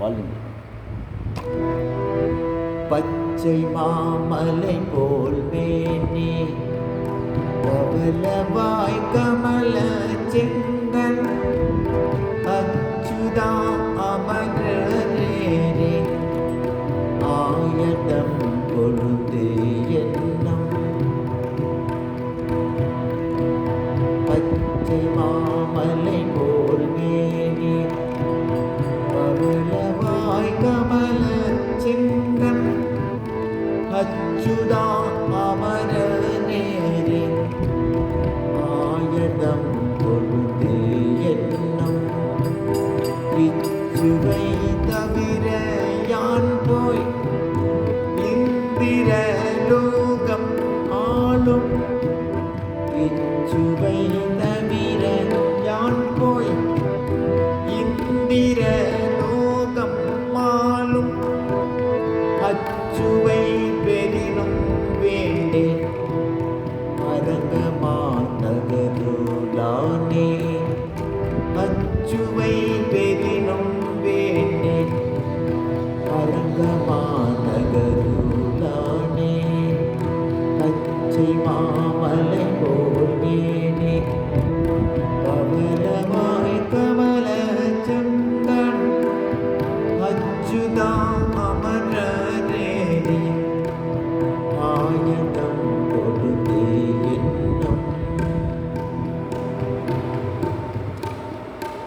Volume. பச்சை மாமலை போல் மேனி பவளவாய் கமல செங்கன் அச்சுதா அமரரே ஆயதம் கொழுந்து எண்ணம் பச்சை மாமலை போல் மேனி பவளவாய் கமல செங்கன் அச்சுதா அமரரே ஆயதம் கொழுந்து எண்ணம் இச்சுவை தவிர யான் போய் இந்திர லோகம் ஆளும் இச்சுவை தவிர யான் போய் இந்திர லோகம் ஆளும் அச்சுவை பெரினும் வேண்டேன் அரங்கமா நகருளானே அச்சுவை பெரினும் வேண்டேன் அரங்கமா நகருளானே பச்சை மாமலை போல் மேனி பவளவாய் கமல செங்கன் அச்சுதா அமர